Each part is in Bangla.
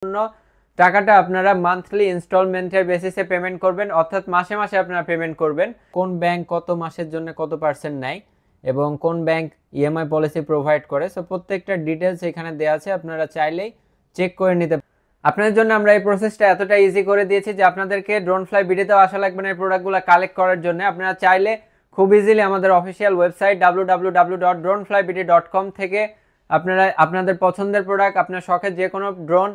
জন্য টাকাটা আপনারা মান্থলি ইনস্টলমেন্টের বেসিসে পেমেন্ট করবেন, অর্থাৎ মাসে মাসে আপনারা পেমেন্ট করবেন। কোন ব্যাংক কত মাসের জন্য কত পার্সেন্ট নেয় এবং কোন ব্যাংক ইএমআই পলিসি প্রোভাইড করে, সো প্রত্যেকটা ডিটেলস এখানে দেওয়া আছে, আপনারা চাইলেই চেক করে নিতে। আপনাদের জন্য আমরা এই প্রসেসটা এতটা ইজি করে দিয়েছি যে আপনাদেরকে ড্রোনফ্লাই ভিডিওতেও আসা লাগবে না এই প্রোডাক্টগুলো কালেক্ট করার জন্য। আপনারা চাইলে খুব ইজিলি আমাদের অফিসিয়াল ওয়েবসাইট www.droneflybt.com থেকে আপনারা আপনাদের পছন্দের প্রোডাক্ট, আপনার শখের যে কোনো ড্রোন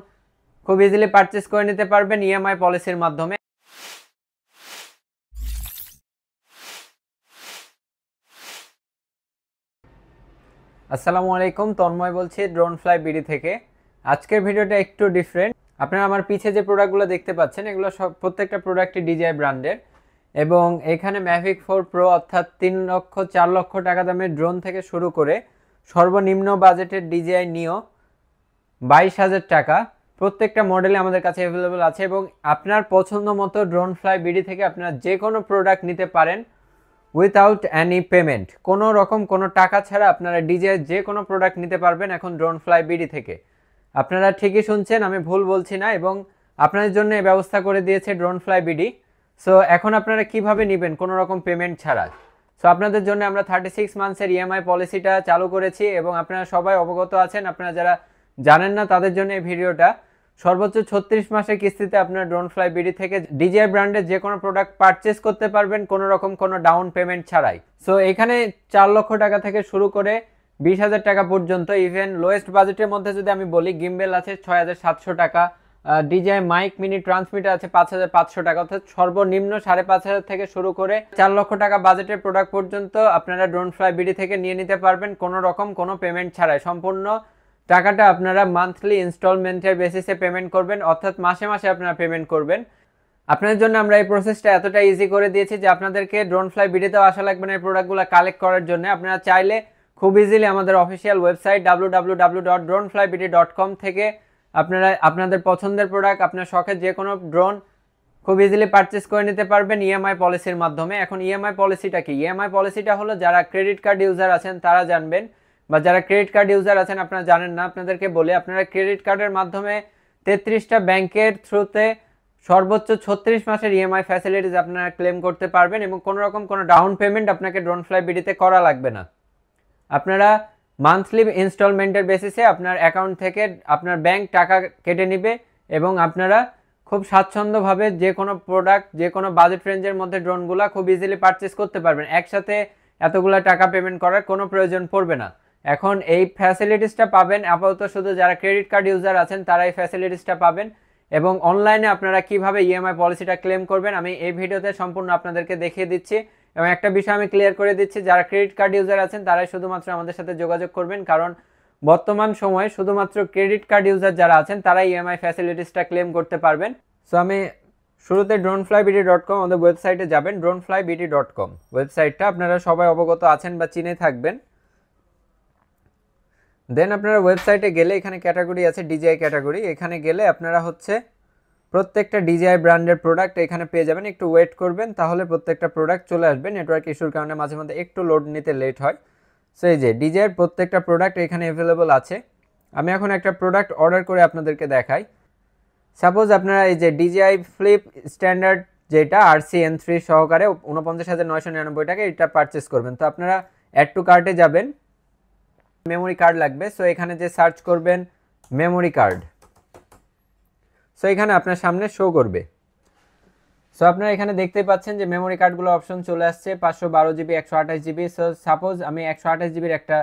খুব ইজিলি পারচেস করে নিতে পারবেন ইএমআই পলিসির মাধ্যমে। আসসালামু আলাইকুম, তন্ময় বলছি ড্রোনফ্লাই বিডি থেকে। আজকের ভিডিওটা একটু ডিফারেন্ট। আপনারা আমার পিছে যে প্রোডাক্টগুলো দেখতে পাচ্ছেন এগুলো সব প্রত্যেকটা প্রোডাক্টই ডিজিআই ব্র্যান্ডের, এবং এখানে ম্যাভিক 4 প্রো অর্থাৎ 3 লক্ষ 4 লক্ষ টাকা দামের ড্রোন থেকে শুরু করে সর্বনিম্ন বাজেটের ডিজিআই নিও 22,000 টাকা প্রত্যেকটা মডেলে আমাদের কাছে অ্যাভেলেবল আছে। এবং আপনার পছন্দ মতো ড্রোনফ্লাই বিডি থেকে আপনারা যে কোনো প্রোডাক্ট নিতে পারেন উইথাউট এনি পেমেন্ট, কোনো রকম কোনো টাকা ছাড়া আপনারা ডিজিআই যে কোনো প্রোডাক্ট নিতে পারবেন এখন ড্রোনফ্লাই বিডি থেকে। আপনারা ঠিকই শুনছেন, আমি ভুল বলছি না, এবং আপনাদের জন্য এই ব্যবস্থা করে দিয়েছে ড্রোনফ্লাই বিডি। সো এখন আপনারা কিভাবে নেবেন কোনো রকম পেমেন্ট ছাড়া? সো আপনাদের জন্য আমরা 36 মান্থসের ইএমআই পলিসিটা চালু করেছি, এবং আপনারা সবাই অবগত আছেন। আপনারা যারা জানেন না তাদের জন্য এই ভিডিওটা। সর্বোচ্চ 36 মাসের কিস্তিতে আপনার ড্রোনফ্লাই বিডি থেকে ডিজিআই ব্র্যান্ডের যে কোনো প্রোডাক্ট পারচেস করতে পারবেন কোনো রকম কোনো ডাউন পেমেন্ট ছাড়াই। সো এখানে 4 লক্ষ টাকা থেকে শুরু করে 20,000 টাকা পর্যন্ত, ইভেন লোয়েস্ট বাজেটের মধ্যে যদি আমি বলি, গিম্বেল আছে 6,700 টাকা, ডিজিআই মাইক মিনি ট্রান্সমিটার আছে 5,500 টাকা, অর্থাৎ সর্বনিম্ন 5,500 থেকে শুরু করে 4 লক্ষ টাকা বাজেটের প্রোডাক্ট পর্যন্ত আপনারা ড্রোনফ্লাই বিডি থেকে নিয়ে নিতে পারবেন কোনো রকম কোনো পেমেন্ট ছাড়াই। সম্পূর্ণ টাকাটা আপনারা মান্থলি ইনস্টলমেন্টের বেসিসে পেমেন্ট করবেন, অর্থাৎ মাসে মাসে আপনারা পেমেন্ট করবেন। আপনাদের জন্য আমরা এই প্রসেসটা এতটা ইজি করে দিয়েছি যে আপনাদেরকে ড্রোনফ্লাই বিডিতেও আসা লাগবে না এই প্রোডাক্টগুলো কালেক্ট করার জন্য। আপনারা চাইলে খুব ইজিলি আমাদের অফিসিয়াল ওয়েবসাইট www.droneflybt.com থেকে আপনারা আপনাদের পছন্দের প্রোডাক্ট, আপনার শখের যে কোনো ড্রোন খুব ইজিলি পারচেস করে নিতে পারবেন ইএমআই পলিসির মাধ্যমে। এখন ইএমআই পলিসিটা কি? ইএমআই পলিসিটা হলো, যারা ক্রেডিট কার্ড ইউজার আছেন তারা জানবেন, বা যারা ক্রেডিট কার্ড ইউজার আছেন আপনারা জানেন না, আপনাদেরকে বলে, আপনারা ক্রেডিট কার্ডের মাধ্যমে 33টা ব্যাংকের থ্রুতে সর্বোচ্চ 36 মাসের ইএমআই ফ্যাসিলিটিস আপনারা ক্লেম করতে পারবেন, এবং কোনো রকম কোনো ডাউন পেমেন্ট আপনাকে ড্রোনফ্লাই বিডিতে করা লাগবে না। আপনারা মান্থলি ইনস্টলমেন্টের বেসিসে আপনার অ্যাকাউন্ট থেকে আপনার ব্যাংক টাকা কেটে নেবে, এবং আপনারা খুব স্বাচ্ছন্দ্যভাবে যে কোনো প্রোডাক্ট যে কোনো বাজেট রেঞ্জের মধ্যে ড্রোনগুলো খুব ইজিলি পারচেস করতে পারবেন। একসাথে এতগুলো টাকা পেমেন্ট করার কোনো প্রয়োজন পড়বে না। এখন এই ফ্যাসিলিটিসটা পাবেন আপাতত শুধু যারা ক্রেডিট কার্ড ইউজার আছেন তারা এই ফ্যাসিলিটিসটা পাবেন, এবং অনলাইনে আপনারা কিভাবে ইএমআই পলিসিটা ক্লেম করবেন আমি এই ভিডিওতে সম্পূর্ণ আপনাদেরকে দেখিয়ে দিচ্ছি। এবং একটা বিষয় আমি ক্লিয়ার করে দিচ্ছি, যারা ক্রেডিট কার্ড ইউজার আছেন তারাই শুধুমাত্র আমাদের সাথে যোগাযোগ করবেন, কারণ বর্তমান সময়ে শুধুমাত্র ক্রেডিট কার্ড ইউজার যারা আছেন তারাই ইএমআই ফ্যাসিলিটিসটা ক্লেম করতে পারবেন। সো আমি শুরুতে droneflybt.com আমাদের ওয়েবসাইটে যাবেন। droneflybt.com ওয়েবসাইটটা আপনারা সবাই অবগত আছেন বা চিনে থাকবেন। দেন আপনারা ওয়েবসাইটে গেলে এখানে ক্যাটাগরি আছে ডিজিআই ক্যাটাগরি, এখানে গেলে আপনারা প্রত্যেকটা ডিজিআই ব্র্যান্ডের প্রোডাক্ট এখানে পেয়ে যাবেন। একটু ওয়েট করবেন, তাহলে প্রত্যেকটা প্রোডাক্ট চলে আসবে। নেটওয়ার্ক ইস্যুর কারণে মাঝে মধ্যে একটু লোড নিতে লেট হয়। সো এই যে ডিজিআইয়ের প্রত্যেকটা প্রোডাক্ট এখানে অ্যাভেলেবল আছে। আমি এখন একটা প্রোডাক্ট অর্ডার করে আপনাদেরকে দেখাই। সাপোজ আপনারা এই যে ডিজিআই ফ্লিপ স্ট্যান্ডার্ড যেটা RCN3 সহকারে 49,999 টাকা এটা পারচেস করবেন। তো আপনারা অ্যাড টু কার্টে যাবেন, মেমোরি কার্ড লাগবে। সো এখানে যে সার্চ করবেন মেমোরি কার্ড, সো এখানে আপনার সামনে শো করবে। সো আপনারা এখানে দেখতেই পাচ্ছেন যে মেমোরি কার্ডগুলো অপশন চলে আসছে 512 জিবি 128 জিবি। সো সাপোজ আমি 128 জিবির একটা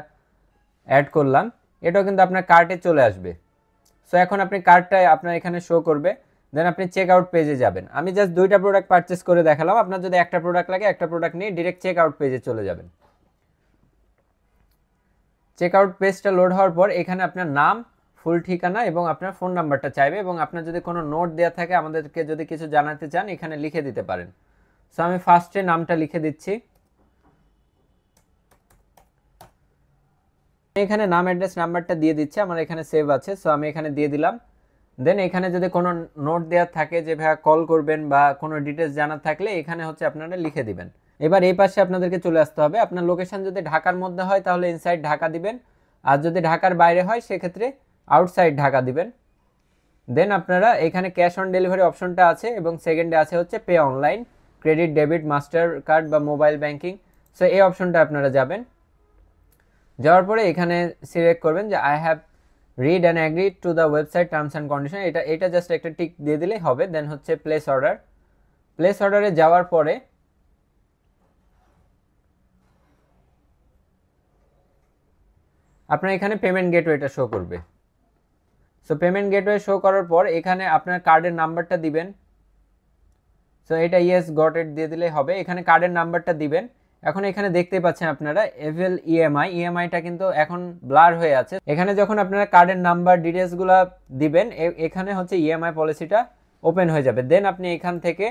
অ্যাড করলাম, এটাও কিন্তু আপনার কার্টে চলে আসবে। সো এখন আপনি কার্ডটা আপনার এখানে শো করবে, দেন আপনি চেক আউট পেজে যাবেন। আমি জাস্ট দুইটা প্রোডাক্ট পারচেস করে দেখালাম, আপনার যদি একটা প্রোডাক্ট লাগে একটা প্রোডাক্ট নিয়ে ডিরেক্ট চেক আউট পেজে চলে যাবেন। চেক আউট পেজটা লোড হওয়ার পর এখানে আপনার নাম, ফুল ঠিকানা এবং আপনার ফোন নাম্বারটা চাইবে, এবং আপনার যদি কোনো নোট দেওয়া থাকে আমাদেরকে যদি কিছু জানাতে চান এখানে লিখে দিতে পারেন। সো আমি ফার্স্টে নামটা লিখে দিচ্ছি, এখানে নাম অ্যাড্রেস নাম্বারটা দিয়ে দিচ্ছি, আমার এখানে সেভ আছে। সো আমি এখানে দিয়ে দিলাম। দেন এখানে যদি কোনো নোট দেওয়া থাকে যে ভাইয়া কল করবেন বা কোনো ডিটেলস জানার থাকলে এখানে আপনারা লিখে দিবেন। এবার এই পাশে আপনাদেরকে চলে আসতে হবে। আপনার লোকেশন যদি ঢাকার মধ্যে হয় তাহলে ইনসাইড ঢাকা দিবেন, আর যদি ঢাকার বাইরে হয় সেক্ষেত্রে আউটসাইড ঢাকা দিবেন। দেন আপনারা এখানে ক্যাশ অন ডেলিভারি অপশনটা আছে এবং সেকেন্ডে আছে হচ্ছে pay online, credit, debit, master card বা মোবাইল ব্যাংকিং। সো এই অপশনটা আপনারা যাবেন, যাওয়ার পরে এখানে সিলেক্ট করবেন যে I have read and agree to the website terms and condition, এটা জাস্ট একটা টিক দিয়ে দিলেই হবে। দেন হচ্ছে প্লেস অর্ডার, প্লেস অর্ডারে যাওয়ার পরে আপনার এখানে পেমেন্ট গেটওয়েটা শো করবে। সো পেমেন্ট গেটওয়ে শো করার পর এখানে আপনার কার্ডের নাম্বারটা দিবেন। সো এটা ইয়েস গট ইট দিয়ে দিলেই হবে। এখানে কার্ডের নাম্বারটা দিবেন। এখন এখানে দেখতে পাচ্ছেন আপনারা এভেল ইএমআইটা কিন্তু এখন ব্লার হয়ে আছে। এখানে যখন আপনারা কার্ডের নাম্বার ডিটেলসগুলো দিবেন এখানে হচ্ছে ইএমআই পলিসিটা ওপেন হয়ে যাবে। দেন আপনি এখান থেকে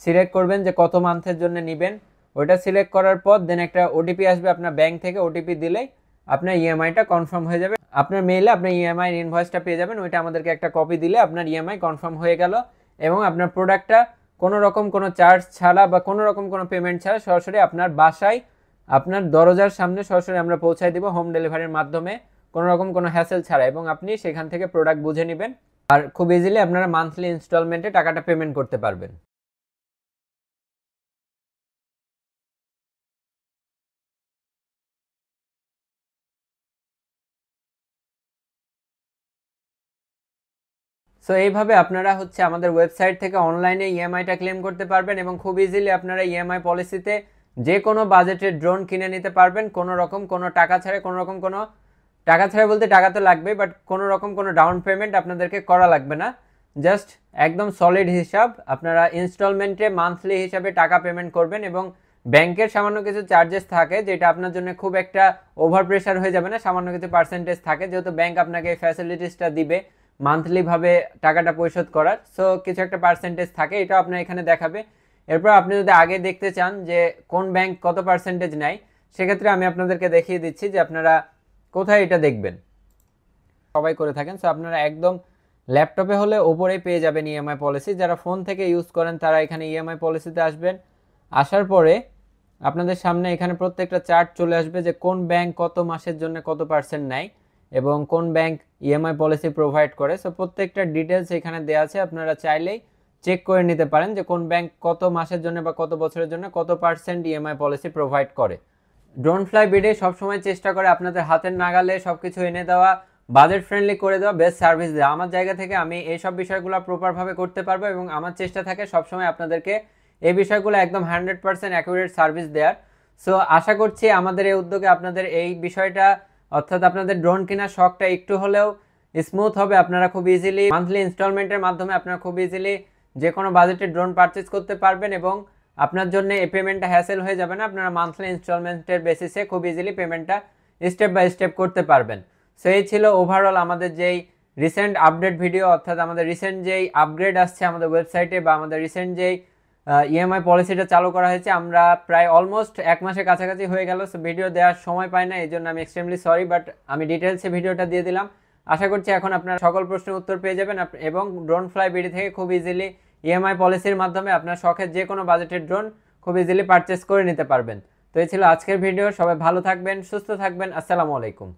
সিলেক্ট করবেন যে কত মান্থের জন্য নেবেন, ওইটা সিলেক্ট করার পর দেন একটা ওটিপি আসবে আপনার ব্যাংক থেকে, ওটিপি দিলেই আপনার ইএমআইটা কনফার্ম হয়ে যাবে। আপনার মেইলে আপনার ইএমআই ইনভয়েসটা পেয়ে যাবেন, ওইটা আমাদেরকে একটা কপি দিলে আপনার ইএমআই কনফার্ম হয়ে গেল এবং আপনার প্রোডাক্টটা কোনো রকম কোনো চার্জ ছাড়া বা কোনো রকম কোনো পেমেন্ট ছাড়া সরাসরি আপনার বাসায় আপনার দরজার সামনে সরাসরি আমরা পৌঁছায় দিব হোম ডেলিভারির মাধ্যমে, কোনো রকম কোনো হ্যাসেল ছাড়া, এবং আপনি সেখান থেকে প্রোডাক্ট বুঝে নেবেন আর খুব ইজিলি আপনারা মান্থলি ইনস্টলমেন্টে টাকাটা পেমেন্ট করতে পারবেন। সো এইভাবে আপনারা হচ্ছে আমাদের ওয়েবসাইট থেকে অনলাইনে ইএমআইটা ক্লেম করতে পারবেন এবং খুব ইজিলি আপনারা ইএমআই পলিসিতে যে কোনো বাজেটের ড্রোন কিনে নিতে পারবেন কোনো রকম কোনো টাকা ছাড়া, কোনো রকম কোনো টাকা ছাড়া বলতে টাকা তো লাগবে, বাট কোনো রকম কোনো ডাউন পেমেন্ট আপনাদেরকে করা লাগবে না। জাস্ট একদম সলিড হিসাব, আপনারা ইনস্টলমেন্টে মান্থলি হিসাবে টাকা পেমেন্ট করবেন এবং ব্যাংকের সামান্য কিছু চার্জেস থাকে যেটা আপনার জন্য খুব একটা ওভার প্রেশার হয়ে যাবে না, সামান্য কিছু পার্সেন্টেজ থাকে যেহেতু ব্যাংক আপনাকে এই ফ্যাসিলিটিসটা দিবে মান্থলিভাবে টাকাটা পরিশোধ করার। সো কিছু একটা পার্সেন্টেজ থাকে, এটা আপনার এখানে দেখাবে। এরপর আপনি যদি আগে দেখতে চান যে কোন ব্যাংক কত পার্সেন্টেজ নেয়, সেক্ষেত্রে আমি আপনাদেরকে দেখিয়ে দিচ্ছি যে আপনারা কোথায় এটা দেখবেন। সবাই করে থাকেন, সো আপনারা একদম ল্যাপটপে হলে ওপরেই পেয়ে যাবেন ইএমআই পলিসি। যারা ফোন থেকে ইউজ করেন তারা এখানে ইএমআই পলিসিতে আসবেন, আসার পরে আপনাদের সামনে এখানে প্রত্যেকটা চার্ট চলে আসবে যে কোন ব্যাংক কত মাসের জন্য কত পার্সেন্ট নেয় এবং কোন ব্যাংক ইএমআই পলিসি প্রোভাইড করে। সো প্রত্যেকটা ডিটেলস এখানে দেওয়া আছে, আপনারা চাইলেই চেক করে নিতে পারেন যে কোন ব্যাংক কত মাসের জন্য বা কত বছরের জন্য কত পার্সেন্ট ইএমআই পলিসি প্রোভাইড করে। ড্রোনফ্লাই বিডি সবসময় চেষ্টা করে আপনাদের হাতের নাগালে সব কিছু এনে দেওয়া, বাজেট ফ্রেন্ডলি করে দেওয়া, বেস্ট সার্ভিস দেওয়া। আমার জায়গা থেকে আমি এই সব বিষয়গুলো প্রপারভাবে করতে পারবো এবং আমার চেষ্টা থাকে সবসময় আপনাদেরকে এই বিষয়গুলো একদম 100% অ্যাকুরেট সার্ভিস দেওয়ার। সো আশা করছি আমাদের এই উদ্যোগে আপনাদের এই বিষয়টা অর্থাৎ আপনাদের ড্রোন কেনার শখটা একটু হলেও স্মুথ হবে। আপনারা খুব ইজিলি মান্থলি ইনস্টলমেন্টের মাধ্যমে আপনারা খুব ইজিলি যে কোনো বাজেটের ড্রোন পারচেজ করতে পারবেন এবং আপনার জন্য এই পেমেন্টটা হ্যাসেল হয়ে যাবে না, আপনারা মান্থলি ইনস্টলমেন্টের বেসিসে খুব ইজিলি পেমেন্টটা স্টেপ বাই স্টেপ করতে পারবেন। সো এই ছিল ওভারঅল আমাদের যেই রিসেন্ট আপডেট ভিডিও, অর্থাৎ আমাদের রিসেন্ট যেই আপগ্রেড আসছে আমাদের ওয়েবসাইটে বা আমাদের রিসেন্ট যেই ইএমআই পলিসিটা চালু করা হয়েছে। আমরা প্রায় অলমোস্ট 1 মাসের কাছাকাছি হয়ে গেল, সো ভিডিও দেওয়ার সময় পাই না, এই জন্য আমি এক্সট্রিমলি সরি, বাট আমি ডিটেলসে ভিডিওটা দিয়ে দিলাম। আশা করছি এখন আপনারা সকল প্রশ্নের উত্তর পেয়ে যাবেন এবং ড্রোনফ্লাই বিডি থেকে খুব ইজিলি ইএমআই পলিসির মাধ্যমে আপনার শখের যে কোনো বাজেটের ড্রোন খুব ইজিলি পারচেস করে নিতে পারবেন। তো এই ছিল আজকের ভিডিও, সবাই ভালো থাকবেন, সুস্থ থাকবেন, আসসালামু আলাইকুম।